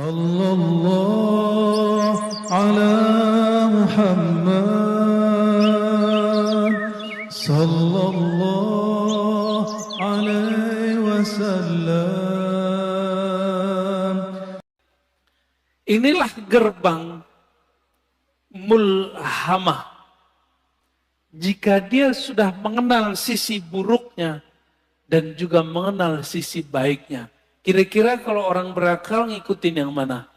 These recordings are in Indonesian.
Sallallahu ala Muhammad Sallallahu alaihi wasallam. Inilah gerbang mulhamah. Jika dia sudah mengenal sisi buruknya dan juga mengenal sisi baiknya. Kira-kira kalau orang berakal ngikutin yang mana?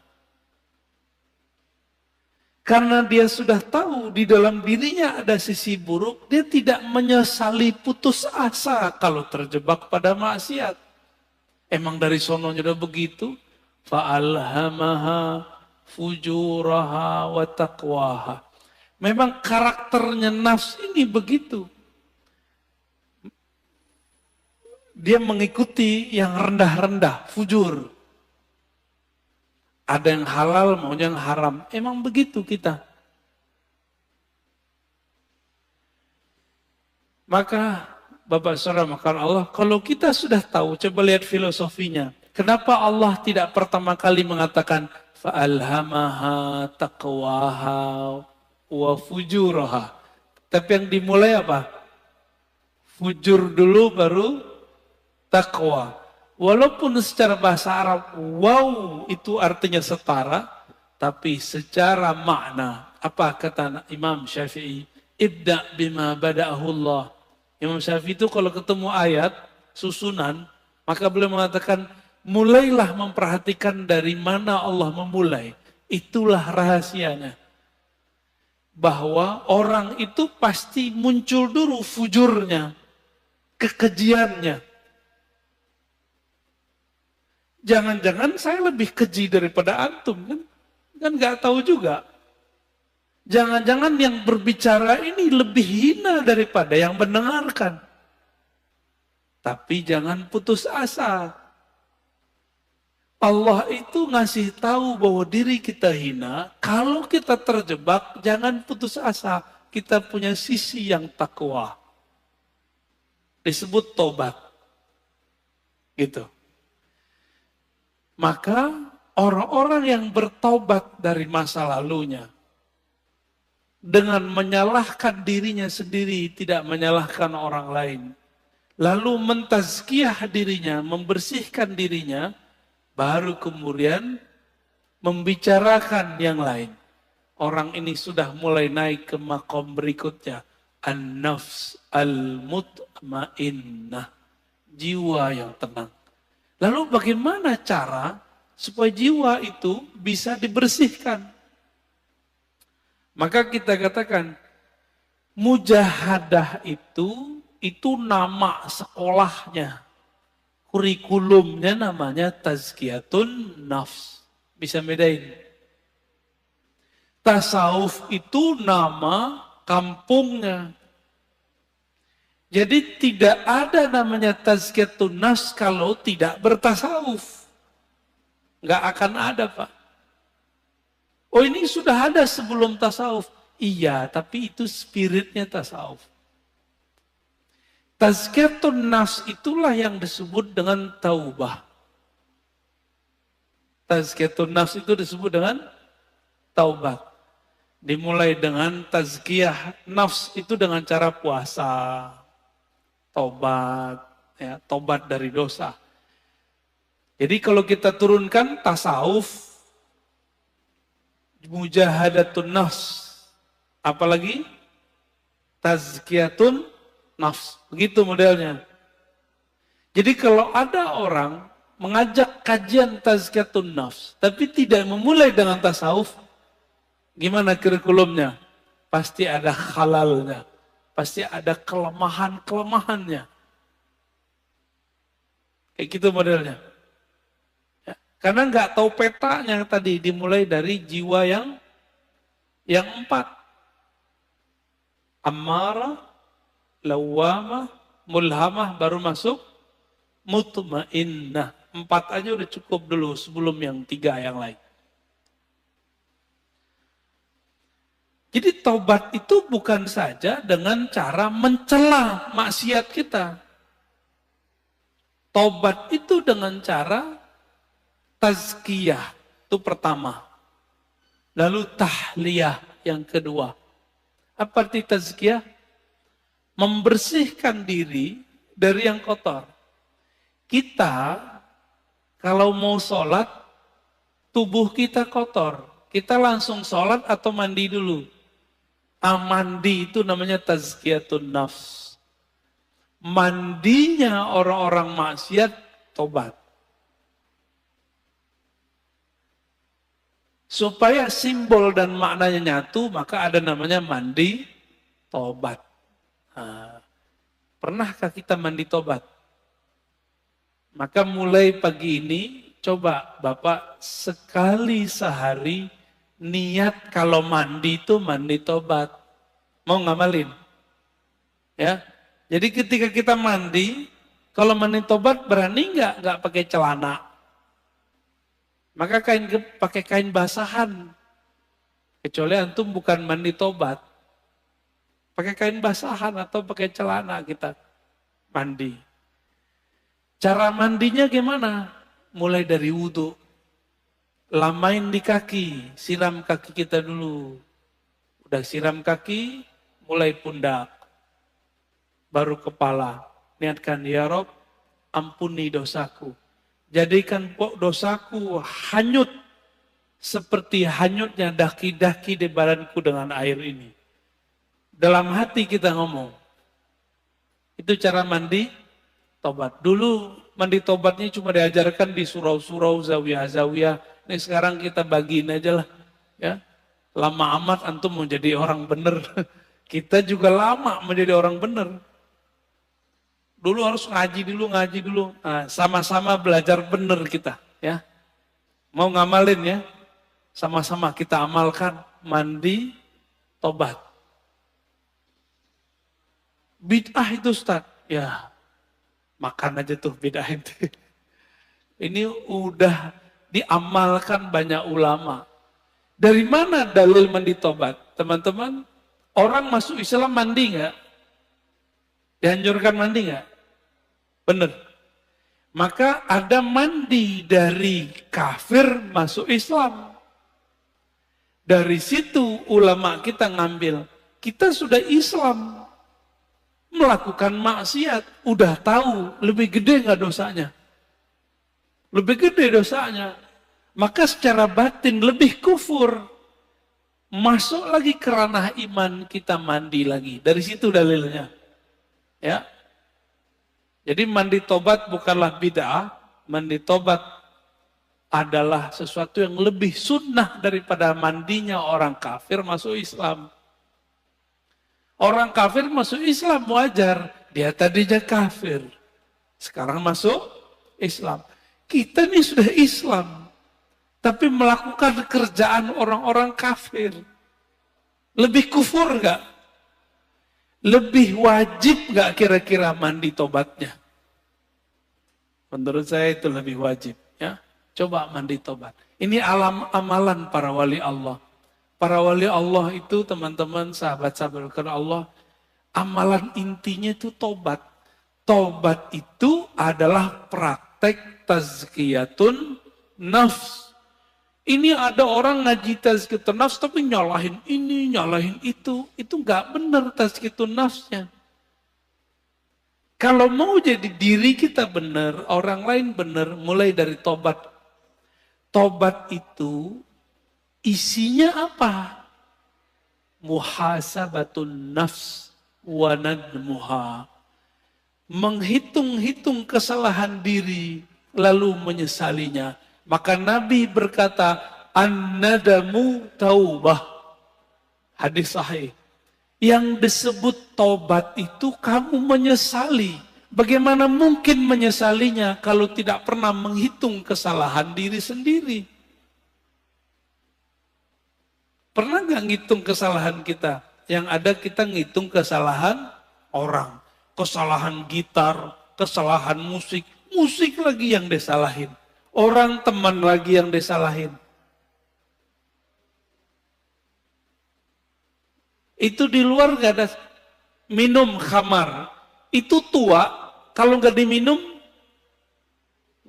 Karena dia sudah tahu di dalam dirinya ada sisi buruk, dia tidak menyesali putus asa kalau terjebak pada maksiat. Emang dari sononya udah begitu? Fa'alhamaha fujuraha wa taqwaha. Memang karakternya nafs ini begitu. Dia mengikuti yang rendah-rendah, fujur. Ada yang halal, maunya yang haram. Emang begitu kita. Maka, Bapak Saudara makan Allah, kalau kita sudah tahu, coba lihat filosofinya. Kenapa Allah tidak pertama kali mengatakan, fa'alhamaha taqwaha wa fujuraha. Tapi yang dimulai apa? Fujur dulu baru taqwa. Walaupun secara bahasa Arab, wow itu artinya setara, tapi secara makna, apa kata Imam Syafi'i? Ibda bima bada'ahullah. Imam Syafi'i itu kalau ketemu ayat, susunan, maka beliau mengatakan, mulailah memperhatikan dari mana Allah memulai. Itulah rahasianya. Bahwa orang itu pasti muncul dulu fujurnya, kekejiannya. Jangan-jangan saya lebih keji daripada antum kan? Kan nggak tahu juga. Jangan-jangan yang berbicara ini lebih hina daripada yang mendengarkan. Tapi jangan putus asa. Allah itu ngasih tahu bahwa diri kita hina. Kalau kita terjebak, jangan putus asa. Kita punya sisi yang takwa. Disebut tobat. Gitu. Maka orang-orang yang bertobat dari masa lalunya dengan menyalahkan dirinya sendiri, tidak menyalahkan orang lain, lalu mentazkiyah dirinya, membersihkan dirinya, baru kemudian membicarakan yang lain. Orang ini sudah mulai naik ke makom berikutnya, an-nafs al-mutmainnah, jiwa yang tenang. Lalu bagaimana cara supaya jiwa itu bisa dibersihkan? Maka kita katakan, mujahadah itu nama sekolahnya. Kurikulumnya namanya tazkiyatun nafs. Bisa bedain. Tasawuf itu nama kampungnya. Jadi tidak ada namanya tazkiyatun nafs kalau tidak bertasawuf. Nggak akan ada, Pak. Oh ini sudah ada sebelum tasawuf. Iya, tapi itu spiritnya tasawuf. Tazkiyatun nafs itulah yang disebut dengan taubah. Tazkiyatun nafs itu disebut dengan taubat. Dimulai dengan tazkiyah nafs itu dengan cara puasa. Tobat, ya, tobat dari dosa. Jadi kalau kita turunkan tasawuf, mujahadatun nafs, apalagi tazkiyatun nafs, begitu modelnya. Jadi kalau ada orang mengajak kajian tazkiyatun nafs, tapi tidak memulai dengan tasawuf, gimana kurikulumnya? Pasti ada halalnya. Pasti ada kelemahan-kelemahannya. Kayak gitu modelnya. Ya, karena nggak tahu petanya tadi dimulai dari jiwa yang 4. Ammarah, lawamah, mulhamah baru masuk mutmainnah. 4 aja udah cukup dulu sebelum yang 3 yang lain. Jadi taubat itu bukan saja dengan cara mencela maksiat kita. Taubat itu dengan cara tazkiyah. Itu pertama. Lalu tahliyah yang kedua. Apa arti tazkiyah? Membersihkan diri dari yang kotor. Kita kalau mau sholat, tubuh kita kotor. Kita langsung sholat atau mandi dulu? Mandi itu namanya tazkiyatun nafs. Mandinya orang-orang maksiat, tobat. Supaya simbol dan maknanya nyatu, maka ada namanya mandi tobat. Nah, pernahkah kita mandi tobat? Maka mulai pagi ini, coba Bapak sekali sehari niat kalau mandi itu mandi tobat. Mau ngamalin? Ya. Jadi ketika kita mandi, kalau mandi tobat berani nggak pakai celana? Maka pakai kain basahan. Kecuali antum bukan mandi tobat. Pakai kain basahan atau pakai celana kita mandi. Cara mandinya gimana? Mulai dari wudhu. Lamain di kaki, siram kaki kita dulu. Udah siram kaki, mulai pundak. Baru kepala. Niatkan, ya Rob, ampuni dosaku. Jadikan dosaku hanyut seperti hanyutnya daki-daki di badanku dengan air ini. Dalam hati kita ngomong. Itu cara mandi tobat. Dulu mandi tobatnya cuma diajarkan di surau-surau, zawiyah-zawiyah. Ini sekarang kita bagiin aja lah. Ya. Lama amat antum mau jadi orang bener. Kita juga lama menjadi orang bener. Dulu harus ngaji dulu. Nah, sama-sama belajar bener kita. Ya. Mau ngamalin ya. Sama-sama kita amalkan. Mandi tobat. Bid'ah itu Ustaz. Ya. Makan aja tuh bid'ah itu. Ini udah diamalkan banyak ulama. Dari mana dalil mandi tobat? Teman-teman, orang masuk Islam mandi nggak? Dianjurkan mandi nggak? Bener. Maka ada mandi dari kafir masuk Islam. Dari situ ulama kita ngambil. Kita sudah Islam. Melakukan maksiat, udah tahu lebih gede nggak dosanya? Lebih gede dosanya. Maka secara batin lebih kufur. Masuk lagi ke ranah iman, kita mandi lagi. Dari situ dalilnya. Ya. Jadi mandi tobat bukanlah bid'ah, mandi tobat adalah sesuatu yang lebih sunnah daripada mandinya orang kafir masuk Islam. Orang kafir masuk Islam wajar. Dia tadinya kafir. Sekarang masuk Islam. Kita ini sudah Islam. Tapi melakukan kerjaan orang-orang kafir. Lebih kufur gak? Lebih wajib gak kira-kira mandi tobatnya? Menurut saya itu lebih wajib. Ya, coba mandi tobat. Ini amalan para wali Allah. Para wali Allah itu teman-teman sahabat-sahabat karena Allah, amalan intinya itu tobat. Tobat itu adalah praktek tazkiyatun nafs. Ini ada orang ngaji tazkiyatun nafs tapi nyalahin ini, nyalahin itu nggak benar tazkiyatun nafsnya. Kalau mau jadi diri kita benar, orang lain benar, mulai dari tobat. Tobat itu isinya apa? Muhasabatun nafs wa nadmuha. Menghitung-hitung kesalahan diri lalu menyesalinya. Maka Nabi berkata, an-nadamu taubah. Hadis sahih. Yang disebut tobat itu kamu menyesali. Bagaimana mungkin menyesalinya kalau tidak pernah menghitung kesalahan diri sendiri? Pernah nggak ngitung kesalahan kita? Yang ada kita ngitung kesalahan orang. Kesalahan gitar, kesalahan musik. Musik lagi yang disalahin. Orang teman lagi yang disalahin. Itu di luar nggak ada minum khamar. Itu tua, kalau nggak diminum,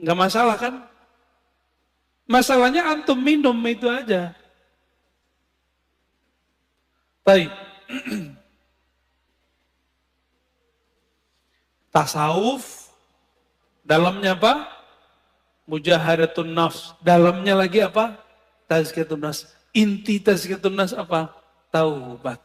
nggak masalah kan? Masalahnya antum minum itu aja. Baik. Tasawuf, dalamnya apa? Mujahadatun nafs. Dalamnya lagi apa? Tazkiyatun nafs. Inti tazkiyatun nafs apa? Taubat.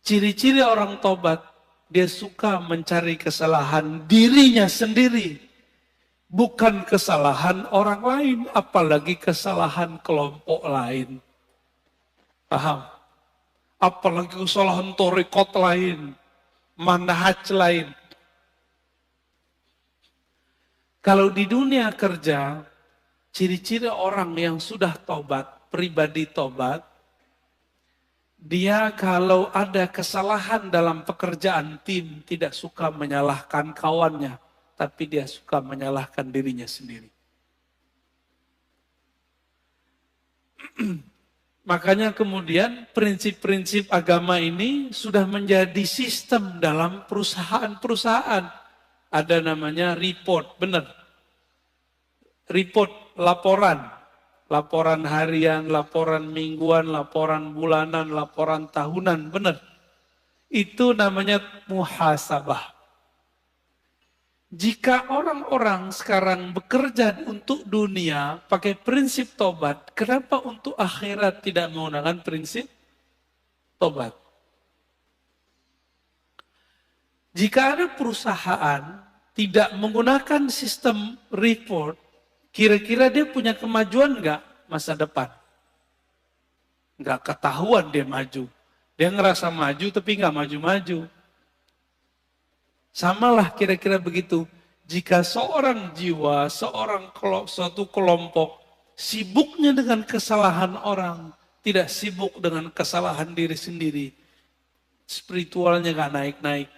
Ciri-ciri orang tobat, dia suka mencari kesalahan dirinya sendiri. Bukan kesalahan orang lain, apalagi kesalahan kelompok lain. Paham? Apalagi kesalahan torikot lain, manhaj lain. Kalau di dunia kerja, ciri-ciri orang yang sudah tobat, pribadi tobat, dia kalau ada kesalahan dalam pekerjaan tim, tidak suka menyalahkan kawannya, tapi dia suka menyalahkan dirinya sendiri. Makanya kemudian prinsip-prinsip agama ini sudah menjadi sistem dalam perusahaan-perusahaan. Ada namanya report, benar. Report, laporan. Laporan harian, laporan mingguan, laporan bulanan, laporan tahunan, benar. Itu namanya muhasabah. Jika orang-orang sekarang bekerja untuk dunia pakai prinsip tobat, kenapa untuk akhirat tidak menggunakan prinsip tobat? Jika ada perusahaan tidak menggunakan sistem report, kira-kira dia punya kemajuan enggak masa depan? Enggak ketahuan dia maju. Dia ngerasa maju tapi enggak maju-maju. Samalah kira-kira begitu. Jika seorang jiwa, suatu kelompok sibuknya dengan kesalahan orang, tidak sibuk dengan kesalahan diri sendiri, spiritualnya nggak naik-naik.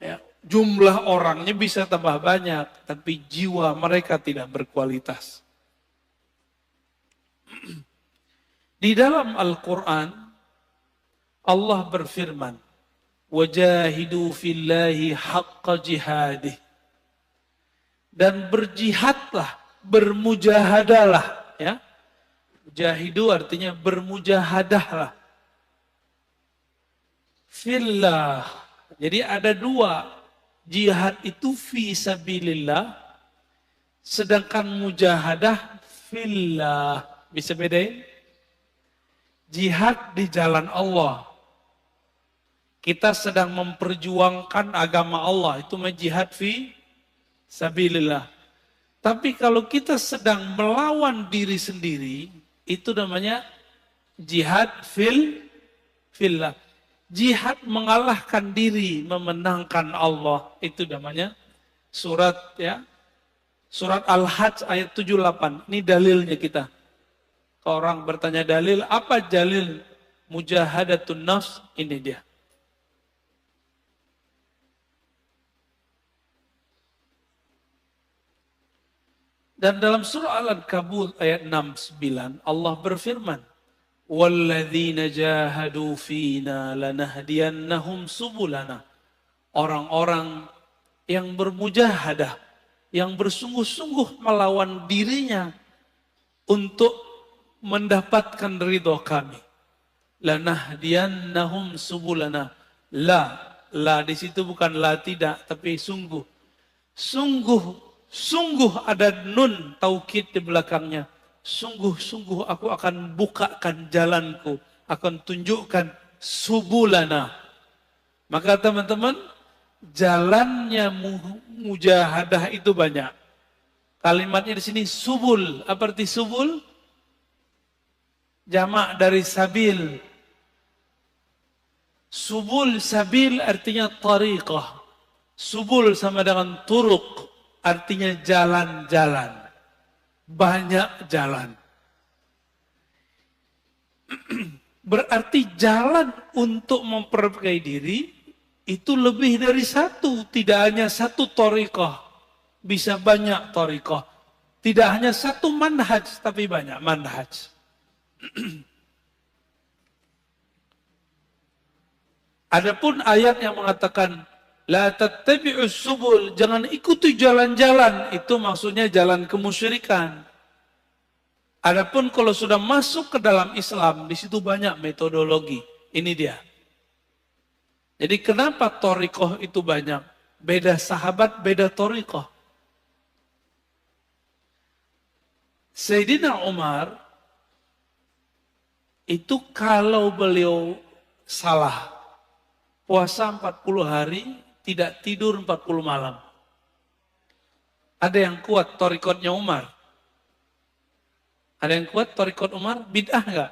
Ya, jumlah orangnya bisa tambah banyak, tapi jiwa mereka tidak berkualitas. Di dalam Al-Quran, Allah berfirman, wajahidu fillahi haqqa jihadih. Dan berjihadlah, bermujahadalah. Ya. Jahidu artinya bermujahadahlah. Fillah. Jadi ada dua. Jihad itu fi sabilillah. Sedangkan mujahadah fillah. Bisa bedain? Jihad di jalan Allah. Kita sedang memperjuangkan agama Allah. Itu jihad fi sabilillah. Tapi kalau kita sedang melawan diri sendiri, itu namanya jihad fillah. Jihad mengalahkan diri, memenangkan Allah. Itu namanya surat Al-Hajj ayat 78. Ini dalilnya kita. Kalau orang bertanya dalil, apa dalil mujahadatun nafs? Ini dia. Dan dalam surah Al-Ankabut ayat 69 Allah berfirman, "Walladzina jahadu fina lanahdiyannahum subulana." Orang-orang yang bermujahadah, yang bersungguh-sungguh melawan dirinya untuk mendapatkan ridho kami. Lanahdiyannahum subulana. La di situ bukan la tidak, tapi sungguh. Sungguh ada nun taukid di belakangnya. Sungguh aku akan bukakan jalanku. Akan tunjukkan subulana. Maka teman-teman, jalannya mujahadah itu banyak. Kalimatnya di sini subul. Apa arti subul? Jamak dari sabil. Subul, sabil artinya tariqah. Subul sama dengan turuk. Artinya jalan-jalan. Banyak jalan. Berarti jalan untuk memperbaiki diri itu lebih dari satu. Tidak hanya satu thariqah. Bisa banyak thariqah. Tidak hanya satu manhaj, tapi banyak manhaj. Adapun ayat yang mengatakan La tattabi'us subul, jangan ikuti jalan-jalan. Itu maksudnya jalan kemusyrikan. Adapun kalau sudah masuk ke dalam Islam, di situ banyak metodologi. Ini dia. Jadi kenapa thariqah itu banyak? Beda sahabat, beda thariqah. Sayyidina Umar, itu kalau beliau salah, puasa 40 hari, tidak tidur 40 malam. Ada yang kuat thariqatnya Umar? Ada yang kuat thariqat Umar? Bid'ah enggak?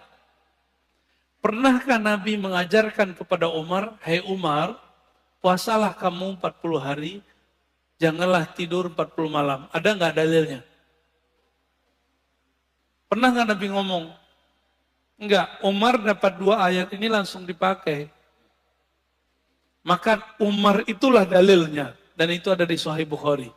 Pernahkah Nabi mengajarkan kepada Umar, "Hai Umar, puasalah kamu 40 hari, janganlah tidur 40 malam." Ada enggak dalilnya? Pernah enggak Nabi ngomong? Enggak, Umar dapat 2 ayat ini langsung dipakai. Maka Umar itulah dalilnya. Dan itu ada di Sahih Bukhari.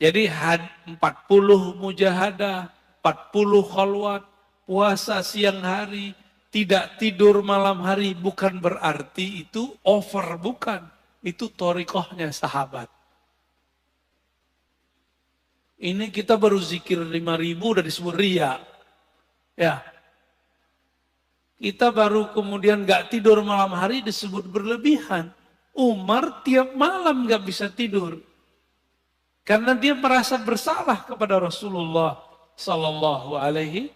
Jadi 40 mujahadah, 40 khalwat, puasa siang hari, tidak tidur malam hari, bukan berarti itu over, bukan. Itu thariqahnya sahabat. Ini kita baru zikir 5.000 udah disebut riya. Ya. Kita baru kemudian gak tidur malam hari disebut berlebihan. Umar tiap malam gak bisa tidur. Karena dia merasa bersalah kepada Rasulullah Sallallahu Alaihi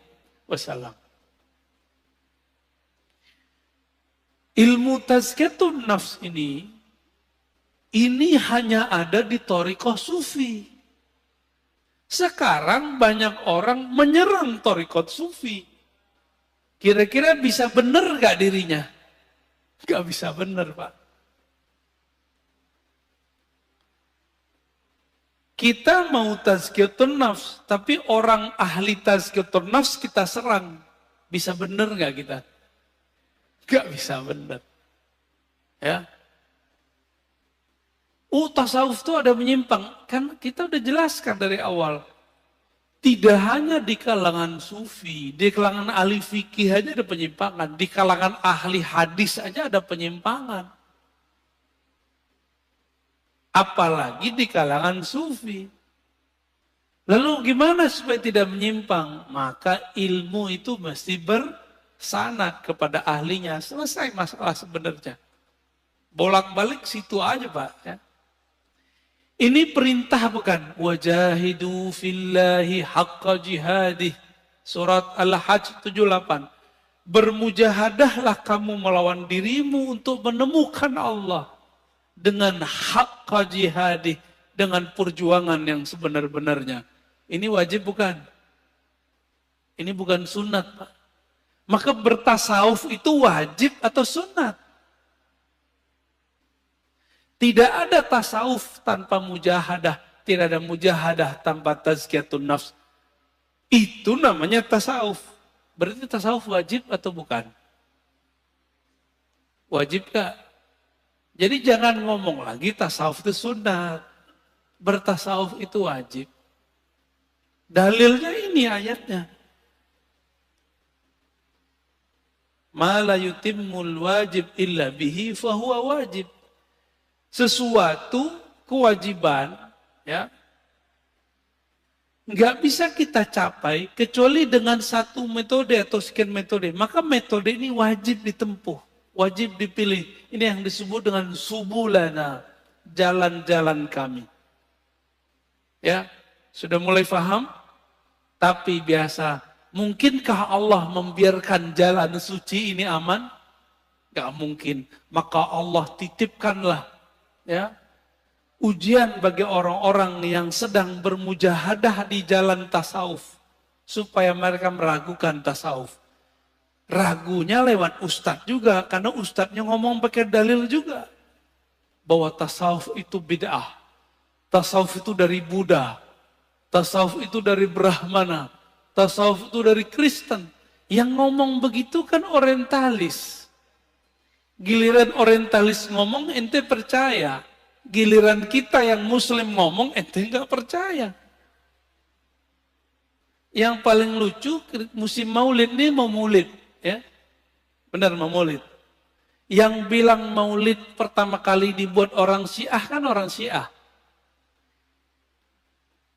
Wasallam. Ilmu tazkiyatun nafs ini hanya ada di thariqah sufi. Sekarang banyak orang menyerang thariqat sufi. Kira-kira bisa benar gak dirinya? Gak bisa benar, Pak. Kita mau tazkiyatun nafs, tapi orang ahli tazkiyatun nafs kita serang. Bisa benar gak kita? Gak bisa benar. Ya. Tasawuf itu ada menyimpang. Kan kita udah jelaskan dari awal. Tidak hanya di kalangan sufi, di kalangan ahli fikih aja ada penyimpangan. Di kalangan ahli hadis aja ada penyimpangan. Apalagi di kalangan sufi. Lalu gimana supaya tidak menyimpang? Maka ilmu itu mesti bersanad kepada ahlinya. Selesai masalah sebenarnya. Bolak-balik situ aja, Pak. Ya. Ini perintah bukan? Wajahidu fillahi haqqa jihadih. Surat Al-Hajj 78. Bermujahadahlah kamu melawan dirimu untuk menemukan Allah. Dengan haqqa jihadih. Dengan perjuangan yang sebenar-benarnya. Ini wajib bukan? Ini bukan sunat, Pak. Maka bertasawuf itu wajib atau sunat? Tidak ada tasawuf tanpa mujahadah. Tidak ada mujahadah tanpa tazkiyatun nafs. Itu namanya tasawuf. Berarti tasawuf wajib atau bukan? Wajib gak? Jadi jangan ngomong lagi tasawuf itu sunat. Bertasawuf itu wajib. Dalilnya ini ayatnya. Ma la yutimmul wajib illa bihi fahuwa wajib. Sesuatu kewajiban ya nggak bisa kita capai kecuali dengan satu metode atau sekian metode. Maka metode ini wajib ditempuh, wajib dipilih. Ini yang disebut dengan subulana, jalan-jalan kami. Ya, sudah mulai paham? Tapi biasa, mungkinkah Allah membiarkan jalan suci ini aman? Gak mungkin. Maka Allah titipkanlah ya, ujian bagi orang-orang yang sedang bermujahadah di jalan tasawuf supaya mereka meragukan tasawuf. Ragunya lewat ustadz juga karena ustadznya ngomong pakai dalil juga bahwa tasawuf itu bid'ah, tasawuf itu dari Buddha, tasawuf itu dari Brahmana, tasawuf itu dari Kristen. Yang ngomong begitu kan orientalis. Giliran orientalis ngomong, ente percaya. Giliran kita yang muslim ngomong, ente nggak percaya. Yang paling lucu, musim maulid ini mau maulid. Ya? Benar mau maulid. Yang bilang maulid pertama kali dibuat orang Syiah kan orang Syiah.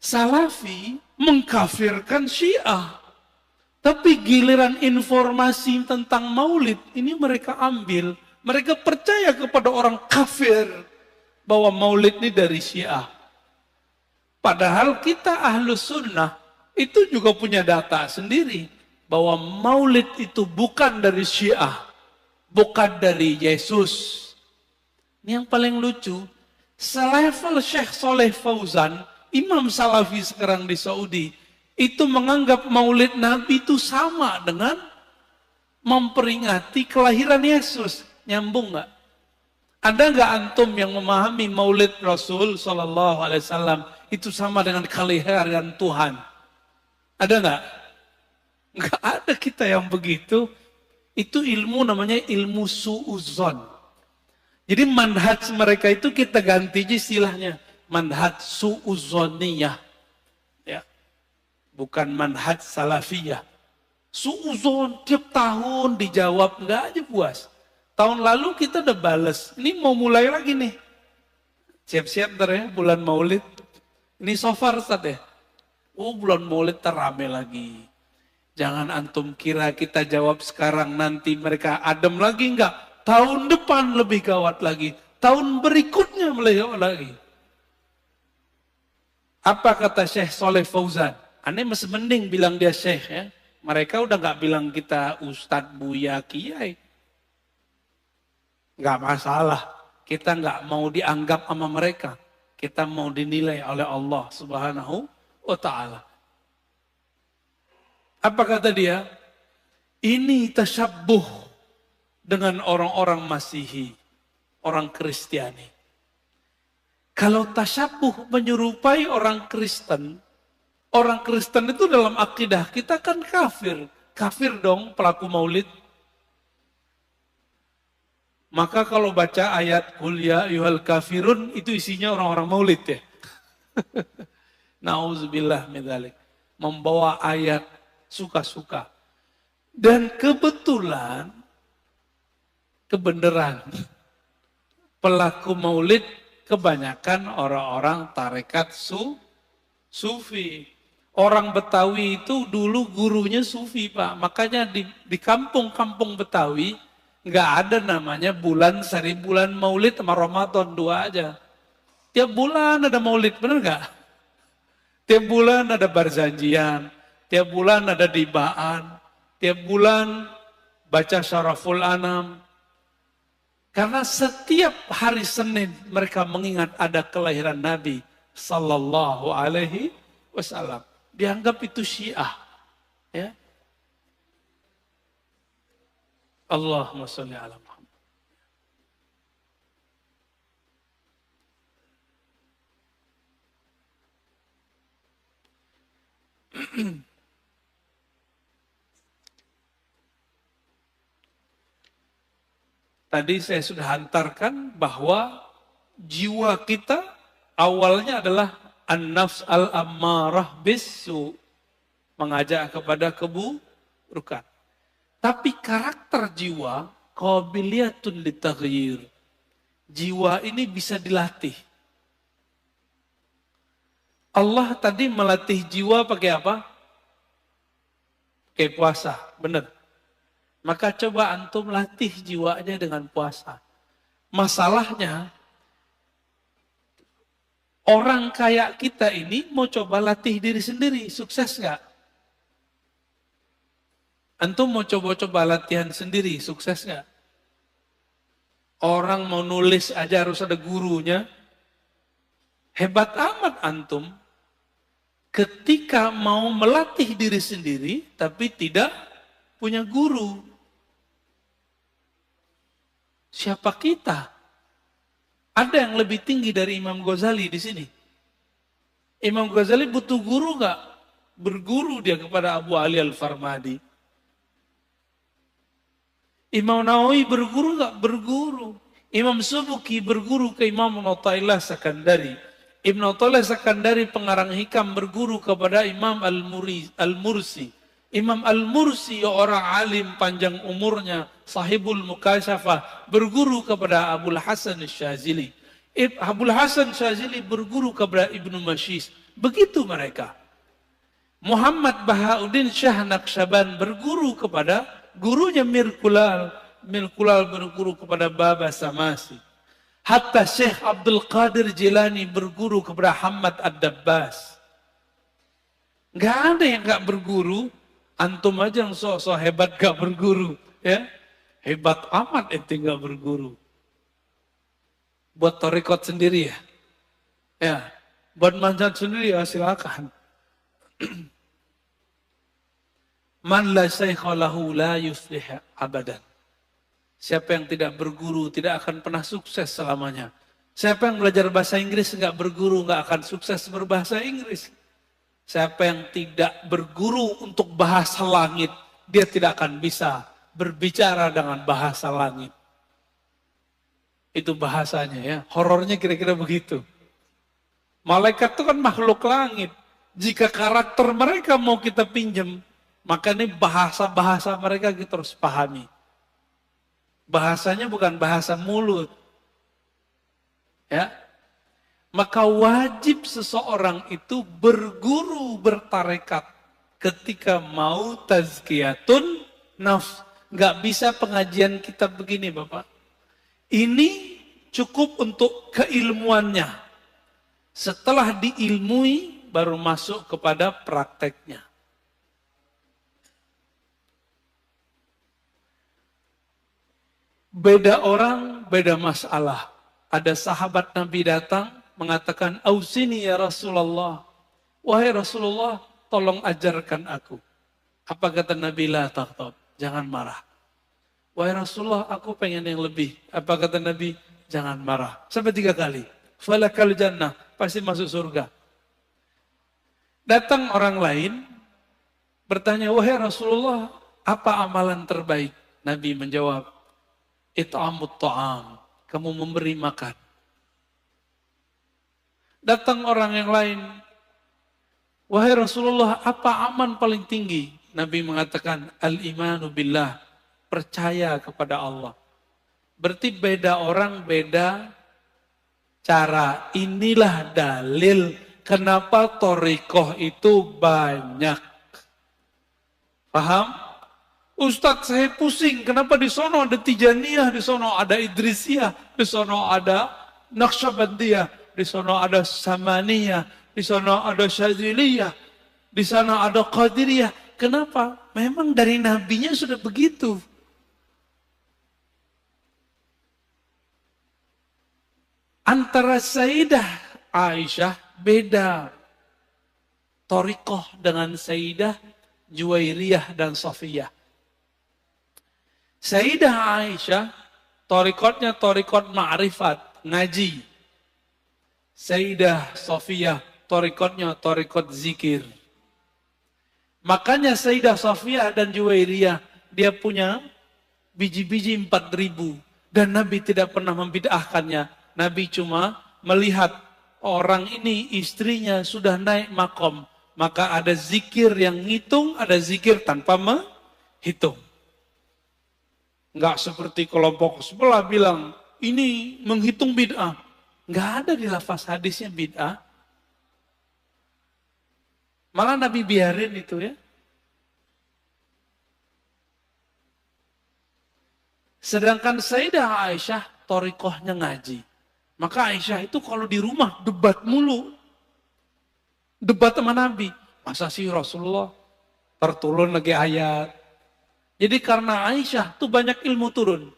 Salafi mengkafirkan Syiah. Tapi giliran informasi tentang maulid ini mereka ambil. Mereka percaya kepada orang kafir bahwa maulid ini dari Syiah. Padahal kita Ahlus Sunnah itu juga punya data sendiri. Bahwa maulid itu bukan dari Syiah. Bukan dari Yesus. Ini yang paling lucu. Selevel Syekh Saleh Fauzan, Imam Salafi sekarang di Saudi, itu menganggap maulid Nabi itu sama dengan memperingati kelahiran Yesus. Nyambung nggak? Ada nggak antum yang memahami maulid Rasul Sallallahu Alaihi Wasallam itu sama dengan kelahiran Tuhan? Ada nggak? Nggak ada kita yang begitu. Itu ilmu namanya ilmu su'uzon. Jadi manhaj mereka itu kita ganti istilahnya. Manhaj su'uzoniyah. Ya. Bukan manhaj salafiyah. Su'uzon tiap tahun dijawab, nggak aja puas. Tahun lalu kita udah bales. Ini mau mulai lagi nih. Siap-siap ntar ya, bulan maulid. Ini so far Ustaz ya. Oh bulan maulid terame lagi. Jangan antum kira kita jawab sekarang, nanti mereka adem lagi, enggak. Tahun depan lebih gawat lagi. Tahun berikutnya lebih gawat lagi. Apa kata Syekh Saleh Fauzan? Aneh masih mending bilang dia Syekh ya. Mereka udah enggak bilang kita Ustadz, Buya, Kiai. Enggak masalah. Kita enggak mau dianggap sama mereka. Kita mau dinilai oleh Allah Subhanahu wa Ta'ala. Apa kata dia? Ini tasyabbuh dengan orang-orang Masihi, orang Kristiani. Kalau tasyabbuh menyerupai orang Kristen itu dalam akidah kita kan kafir. Kafir dong pelaku maulid. Maka kalau baca ayat Qul ya ayyuhal kafirun itu isinya orang-orang maulid ya. Nauzubillah min dzalik. Membawa ayat suka-suka. Dan kebetulan, kebenaran, pelaku maulid kebanyakan orang-orang tarekat sufi. Orang Betawi itu dulu gurunya sufi Pak. Makanya di kampung-kampung Betawi nggak ada namanya bulan sari bulan maulid sama Ramadan dua aja. Tiap bulan ada maulid, bener nggak? Tiap bulan ada barzanjian. Tiap bulan ada dibaan, tiap bulan baca Syaraful Anam. Karena setiap hari Senin mereka mengingat ada kelahiran Nabi Sallallahu Alaihi Wasallam. Dianggap itu Syiah. Ya. Allahumma sholli ala Muhammad. Tadi saya sudah hantarkan bahwa jiwa kita awalnya adalah an-nafs al-ammarah bisu, mengajak kepada keburukan. Tapi karakter jiwa qabiliyatun litaghyir. Jiwa ini bisa dilatih. Allah tadi melatih jiwa pakai apa? Pakai puasa, benar. Maka coba antum latih jiwanya dengan puasa. Masalahnya, orang kayak kita ini mau coba latih diri sendiri, sukses nggak? Antum mau coba-coba latihan sendiri, sukses nggak? Orang mau nulis aja harus ada gurunya. Hebat amat antum ketika mau melatih diri sendiri, tapi tidak punya guru. Siapa kita? Ada yang lebih tinggi dari Imam Ghazali di sini. Imam Ghazali butuh guru nggak? Berguru dia kepada Abu Ali Al-Farmadi. Imam Nawawi berguru nggak? Berguru. Imam Subuki berguru ke Imam Athaillah Sakandari. Ibn Athaillah Sakandari pengarang hikam berguru kepada Imam Al-Mursi. Imam Al-Mursi, orang alim panjang umurnya, sahibul mukasyafah, berguru kepada Abul Hasan Syazili. Abul Hasan Syazili berguru kepada Ibnu Mashis. Begitu mereka. Muhammad Bahauddin Syah Naqsyaban berguru kepada gurunya Mir Kulal. Mir Kulal berguru kepada Baba Samasi. Hatta Syekh Abdul Qadir Jilani berguru kepada Hamad Ad-Dabbas. Gak ada yang gak berguru. Antum aja yang sok-sok hebat gak berguru. Ya, hebat amat ente gak berguru. Buat torikot sendiri ya. Ya, buat manjat sendiri ya silakan. Man la syaikha lahu la yuflih abadan. Siapa yang tidak berguru tidak akan pernah sukses selamanya. Siapa yang belajar bahasa Inggris nggak berguru nggak akan sukses berbahasa Inggris. Siapa yang tidak berguru untuk bahasa langit, dia tidak akan bisa berbicara dengan bahasa langit. Itu bahasanya ya. Horornya kira-kira begitu. Malaikat itu kan makhluk langit. Jika karakter mereka mau kita pinjam, maka ini bahasa-bahasa mereka kita harus pahami. Bahasanya bukan bahasa mulut. Ya. Maka wajib seseorang itu berguru bertarekat ketika mau tazkiyatun nafs. Nggak bisa pengajian kita begini Bapak. Ini cukup untuk keilmuannya. Setelah diilmui baru masuk kepada prakteknya. Beda orang, beda masalah. Ada sahabat Nabi datang mengatakan, "Ausini ya Rasulullah." Wahai Rasulullah, tolong ajarkan aku. Apa kata Nabi? La taghdab, jangan marah. Wahai Rasulullah, aku pengen yang lebih. Apa kata Nabi? Jangan marah. Sampai 3 kali. Falakal jannah, pasti masuk surga. Datang orang lain, bertanya, wahai Rasulullah, apa amalan terbaik? Nabi menjawab, it'amut ta'am, kamu memberi makan. Datang orang yang lain, wahai Rasulullah, apa aman paling tinggi? Nabi mengatakan, al-imanu billah, percaya kepada Allah. Berarti beda orang, beda cara. Inilah dalil kenapa thariqah itu banyak. Paham? Ustadz saya pusing, kenapa di sono ada Tijaniyah, di sono ada Idrisiyah, di sono ada Naqsyabandiyah, di sono ada Samaniyah, di sono ada Syadziliyah, di sana ada Qadiriyah. Kenapa? Memang dari nabinya sudah begitu. Antara Sayyidah Aisyah beda thariqah dengan Sayyidah Juwairiyah dan Safiyah. Sayyidah Aisyah thariqatnya thariqat ma'rifat, ngaji. Sayyidah Safiyah thariqatnya thariqat zikir. Makanya Sayyidah Safiyah dan Juwairiyah dia punya biji-biji 4.000 dan Nabi tidak pernah membid'ahkannya. Nabi cuma melihat orang ini istrinya sudah naik makom. Maka ada zikir yang ngitung, ada zikir tanpa menghitung. Enggak seperti kelompok sebelah bilang, ini menghitung bid'ah. Enggak ada di lafaz hadisnya bid'ah. Malah Nabi biarin itu ya. Sedangkan Sayyidah Aisyah, thariqahnya ngaji. Maka Aisyah itu kalau di rumah debat mulu. Debat sama Nabi. Masa sih Rasulullah terturun lagi ayat. Jadi karena Aisyah tuh banyak ilmu turun.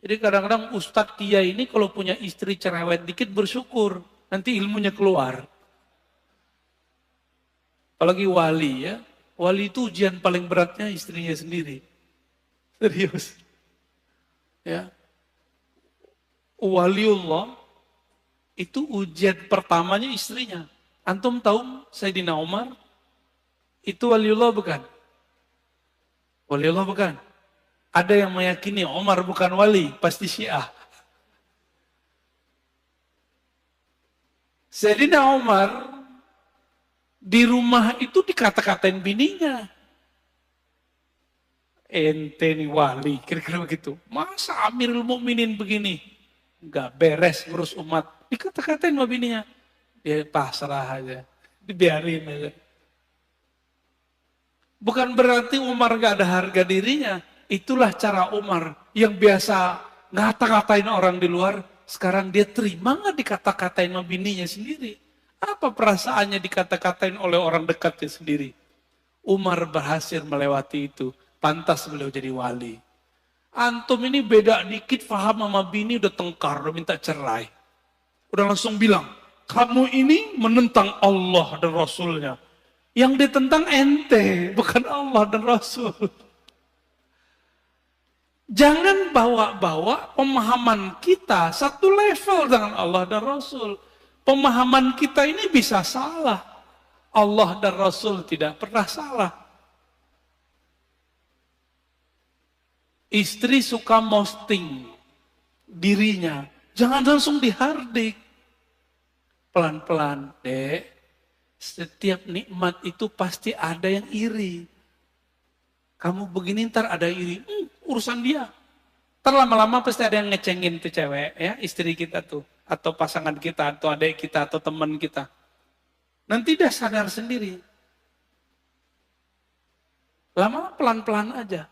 Jadi kadang-kadang Ustadz Kia ini kalau punya istri cerewet dikit bersyukur. Nanti ilmunya keluar. Apalagi wali ya. Wali itu ujian paling beratnya istrinya sendiri. Serius. Ya. Waliullah itu ujian pertamanya istrinya. Antum tahu Sayyidina Umar itu waliullah bukan? Waliullah bukan? Ada yang meyakini Umar bukan wali, pasti Syiah. Sayyidina Umar di rumah itu dikata-katain bininya. ente nih wali, kira-kira begitu. Masa Amirul Mukminin begini? Enggak beres ngurus umat. Dikata-katain sama bininya. Dia pasrah aja, dibiarin aja. Bukan berarti Umar gak ada harga dirinya. Itulah cara Umar yang biasa ngata-katain orang di luar. Sekarang dia terima gak dikata-katain sama bininya sendiri? Apa perasaannya dikata-katain oleh orang dekatnya sendiri? Umar berhasil melewati itu. Pantas beliau jadi wali. Antum ini beda dikit paham sama bini udah tengkar, udah minta cerai. Udah langsung bilang, kamu ini menentang Allah dan Rasulnya. Yang ditentang ente, bukan Allah dan Rasul. Jangan bawa-bawa pemahaman kita satu level dengan Allah dan Rasul. Pemahaman kita ini bisa salah. Allah dan Rasul tidak pernah salah. Istri suka posting dirinya. Jangan langsung dihardik. Pelan-pelan, dek. Setiap nikmat itu pasti ada yang iri. Kamu begini ntar ada yang iri. Urusan dia. Ntar lama-lama pasti ada yang ngecengin tuh cewek. Ya, istri kita tuh. Atau pasangan kita, atau adik kita, atau teman kita. Nanti dia sadar sendiri. Lama pelan-pelan aja.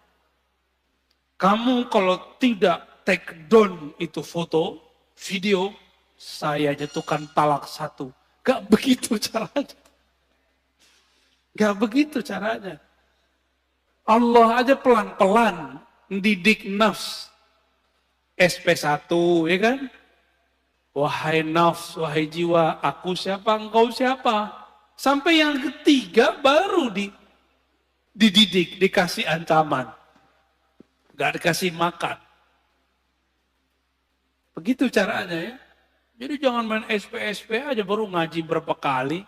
Kamu kalau tidak take down itu foto, video, saya jatuhkan talak 1. Gak begitu caranya. Gak begitu caranya. Allah aja pelan-pelan mendidik nafs. SP1, ya kan? Wahai nafs, wahai jiwa, aku siapa, engkau siapa. Sampai yang ketiga baru dididik, dikasih ancaman. Gak dikasih makan. Begitu caranya ya. Jadi jangan main SP aja baru ngaji berapa kali.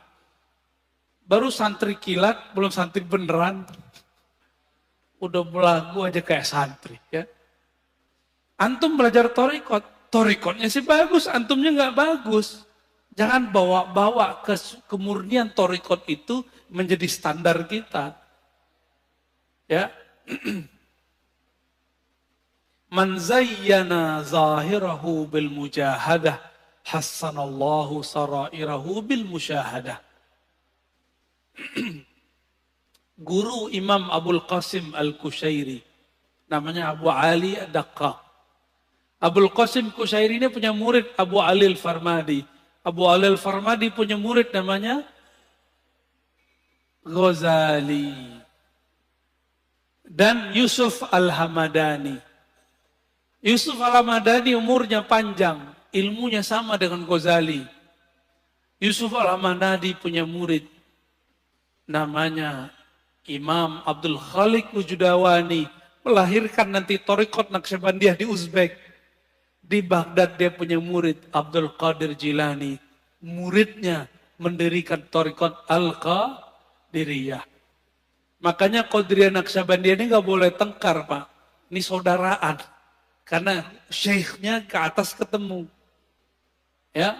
Baru santri kilat, belum santri beneran. Udah belagu aja kayak santri ya. Antum belajar torikotnya sih bagus, antumnya nggak bagus. Jangan bawa-bawa kemurnian torikot itu menjadi standar kita. Ya. Man zayyana zahirahu bil mujahadah, hassanallahu sarairahu bil musyahadah. Guru Imam Abul Qasim Al-Kushairi, namanya Abu Ali Ad-Daqqaq. Abul Qasim Kushairi ini punya murid Abu Ali Al-Farmadi. Abu Ali Al-Farmadi punya murid namanya Ghazali. Dan Yusuf Al-Hamadani. Yusuf Al-Hamadani umurnya panjang, ilmunya sama dengan Ghazali. Yusuf Al-Hamadani punya murid namanya Imam Abdul Khaliq Wujudawani, melahirkan nanti Thariqat Naqsyabandiyah di Uzbek. Di Baghdad dia punya murid Abdul Qadir Jilani. Muridnya mendirikan Thariqat Al-Qadiriyah. Makanya Qadiriyah Naqsyabandiyah ini gak boleh tengkar, Pak. Ini saudaraan. Karena syekhnya ke atas ketemu. Ya.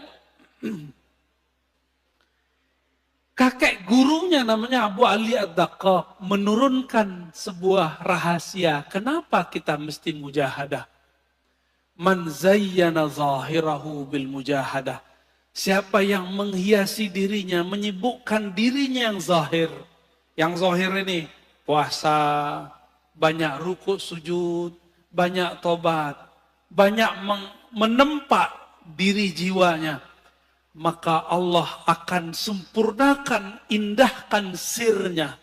Kakek gurunya namanya Abu Ali Ad-Daqqaq menurunkan sebuah rahasia. Kenapa kita mesti mujahadah? Man zayyana zahirahu bil mujahadah. Siapa yang menghiasi dirinya, menyibukkan dirinya yang zahir. Yang zahir ini puasa, banyak rukuk sujud, banyak tobat, banyak menempa diri jiwanya. Maka Allah akan sempurnakan, indahkan sirnya.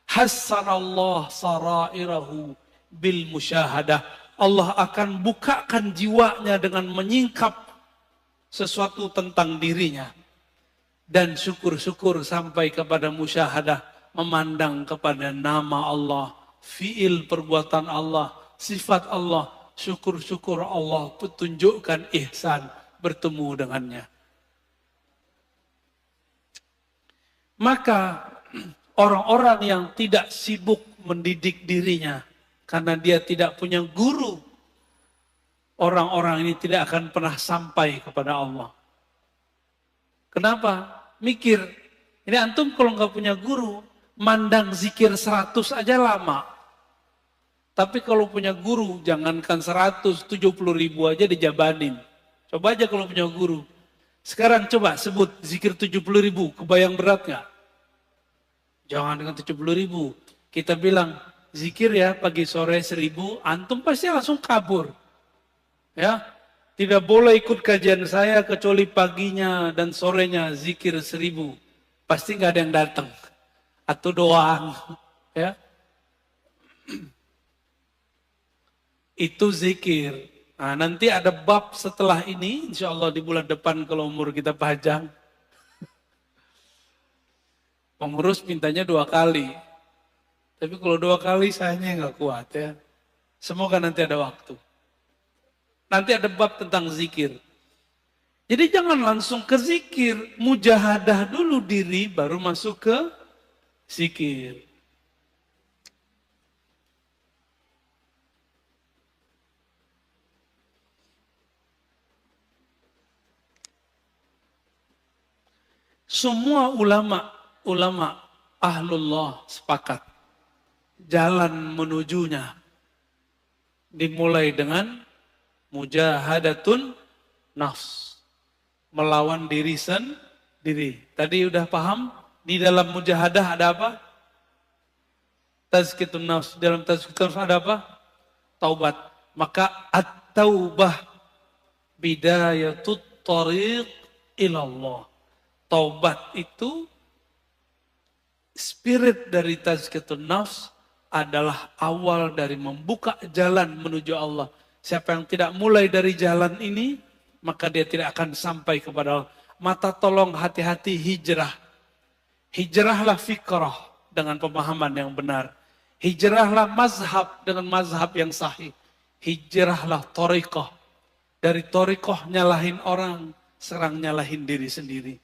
Hassanallah sarairahu bil musyahadah. Allah akan bukakan jiwanya dengan menyingkap sesuatu tentang dirinya. Dan syukur-syukur sampai kepada musyahadah, memandang kepada nama Allah, fiil perbuatan Allah, sifat Allah, syukur-syukur Allah petunjukkan ihsan bertemu dengannya. Maka orang-orang yang tidak sibuk mendidik dirinya karena dia tidak punya guru, orang-orang ini tidak akan pernah sampai kepada Allah. Kenapa? Mikir, ini antum kalau nggak punya guru, mandang zikir 100 aja lama. Tapi kalau punya guru, jangankan 170.000 aja dijabanin. Coba aja kalau punya guru. Sekarang coba sebut zikir 70.000, kebayang berat nggak? Jangan dengan 70.000. Kita bilang, zikir ya pagi sore 1.000, antum pasti langsung kabur. Ya, tidak boleh ikut kajian saya kecuali paginya dan sorenya zikir 1.000. Pasti nggak ada yang datang. Atau doang. Ya, itu zikir. Nah, nanti ada bab setelah ini, insya Allah di bulan depan kalau umur kita panjang. Pengurus mintanya 2 kali. Tapi kalau 2 kali sayanya nggak kuat ya. Semoga nanti ada waktu. Nanti ada bab tentang zikir. Jadi jangan langsung ke zikir. Mujahadah dulu diri baru masuk ke zikir. Semua ulama ahlullah sepakat. Jalan menujunya dimulai dengan mujahadatun nafs. Melawan diri sendiri. Tadi udah paham? Di dalam mujahadah ada apa? Tazkiyatun nafs. Dalam tazkiyatun nafs ada apa? Taubat. Maka at-taubah bidayatut tariq ilallah. Taubat itu spirit dari tazkiyatun nafs adalah awal dari membuka jalan menuju Allah. Siapa yang tidak mulai dari jalan ini, maka dia tidak akan sampai kepada Allah. Mata tolong hati-hati hijrah. Hijrahlah fikrah dengan pemahaman yang benar. Hijrahlah mazhab dengan mazhab yang sahih. Hijrahlah thariqah. Dari thariqah nyalahin orang, serang nyalahin diri sendiri.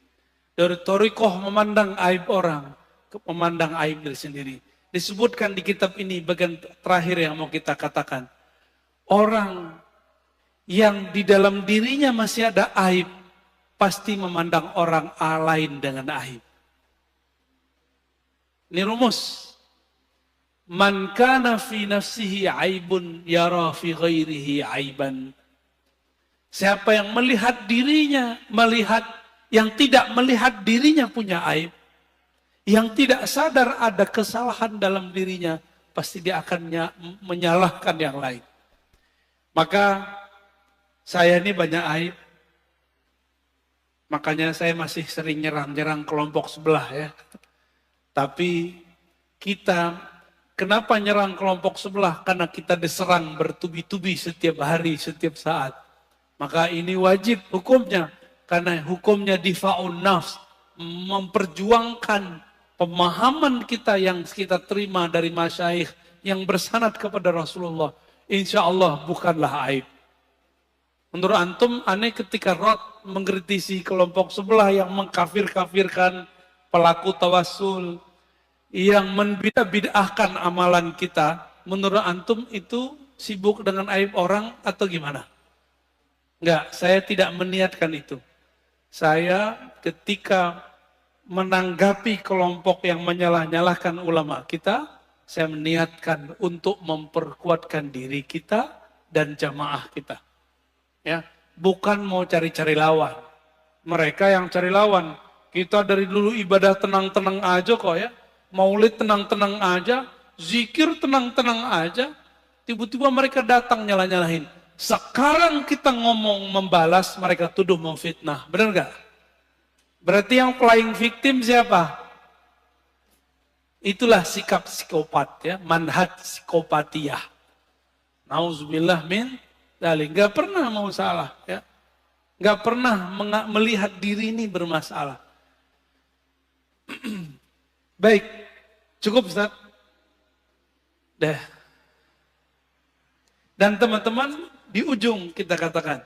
Dari thariqah memandang aib orang, memandang aib diri sendiri. Disebutkan di kitab ini bagian terakhir yang mau kita katakan. Orang yang di dalam dirinya masih ada aib, pasti memandang orang lain dengan aib. Ini rumus. Man kana fi nafsihi aibun yara fi ghairihi aiban. Siapa yang melihat dirinya, yang tidak melihat dirinya punya aib, yang tidak sadar ada kesalahan dalam dirinya, pasti dia akan menyalahkan yang lain. Maka saya ini banyak aib, makanya saya masih sering nyerang-nyerang kelompok sebelah ya. Tapi kita, kenapa nyerang kelompok sebelah? Karena kita diserang bertubi-tubi setiap hari, setiap saat. Maka ini wajib hukumnya, karena hukumnya difa'un nafs, memperjuangkan pemahaman kita yang kita terima dari masyayikh yang bersanad kepada Rasulullah. Insya Allah bukanlah aib. Menurut antum, aneh ketika Rod mengkritisi kelompok sebelah yang mengkafir-kafirkan pelaku tawassul, yang membid'ahkan amalan kita, menurut antum itu sibuk dengan aib orang atau gimana? Enggak, saya tidak meniatkan itu. Saya ketika menanggapi kelompok yang menyalah-nyalahkan ulama kita, saya meniatkan untuk memperkuatkan diri kita dan jamaah kita. Ya, bukan mau cari-cari lawan. Mereka yang cari lawan. Kita dari dulu ibadah tenang-tenang aja kok ya. Maulid tenang-tenang aja, zikir tenang-tenang aja. Tiba-tiba mereka datang nyalah-nyalahin. Sekarang kita ngomong membalas, mereka tuduh memfitnah. Benar gak? Berarti yang playing victim siapa? Itulah sikap psikopat ya, manhaj psikopatiyah. Nauzubillah min dzalik. Gak pernah mau salah ya. Gak pernah melihat diri ini bermasalah. Baik, cukup Ustaz. Dah. Dan teman-teman di ujung kita katakan,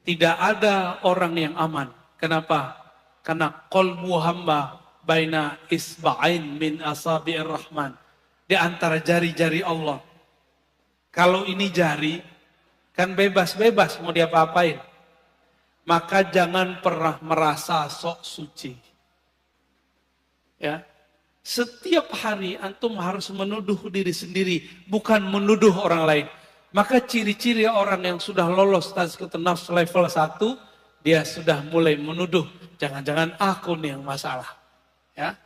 tidak ada orang yang aman. Kenapa? Karena qalbu hamba baina isba'ain min asabi'ir rahman. Di antara jari-jari Allah. Kalau ini jari, kan bebas-bebas mau diapa-apain. Maka jangan pernah merasa sok suci. Ya. Setiap hari antum harus menuduh diri sendiri, bukan menuduh orang lain. Maka ciri-ciri orang yang sudah lolos tazkiyatun nafs level 1, dia sudah mulai menuduh, jangan-jangan aku nih yang masalah. Ya.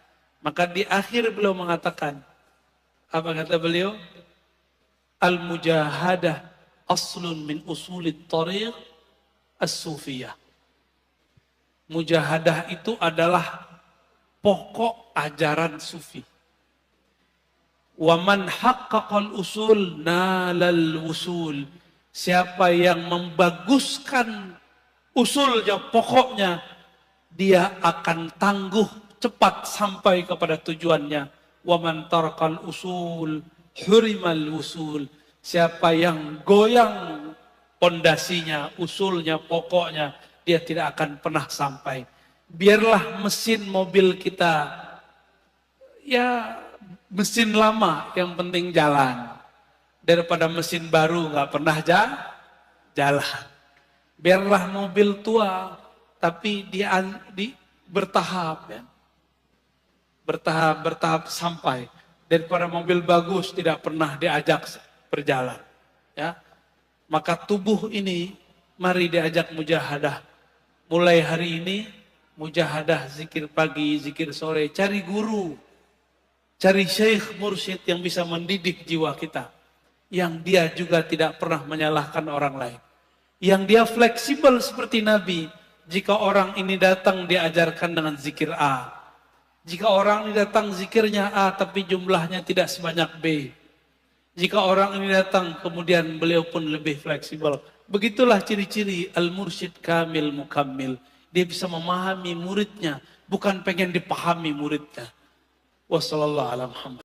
Maka di akhir beliau mengatakan, apa kata beliau? Al-mujahadah aslun min usulit tariq as-sufiyah. Mujahadah itu adalah pokok ajaran sufi. Wa man haqqaqal usul nalal usul. Siapa yang membaguskan usulnya, pokoknya, dia akan tangguh cepat sampai kepada tujuannya. Wa man tarakal usul hurimal usul. Siapa yang goyang pondasinya, usulnya, pokoknya, dia tidak akan pernah sampai. Biarlah mesin mobil kita, ya mesin lama yang penting jalan. Daripada mesin baru nggak pernah jalan. Biarlah mobil tua, tapi dia bertahap, ya. Bertahap sampai. Daripada mobil bagus tidak pernah diajak berjalan. Ya. Maka tubuh ini mari diajak mujahadah. Mulai hari ini mujahadah, zikir pagi, zikir sore, cari guru, cari syekh mursyid yang bisa mendidik jiwa kita, yang dia juga tidak pernah menyalahkan orang lain, yang dia fleksibel seperti Nabi. Jika orang ini datang diajarkan dengan zikir A, jika orang ini datang zikirnya A tapi jumlahnya tidak sebanyak B, jika orang ini datang kemudian beliau pun lebih fleksibel. Begitulah ciri-ciri al-mursyid kamil mukammil. Dia bisa memahami muridnya, bukan pengen dipahami muridnya. Wassallallahu ala Muhammad.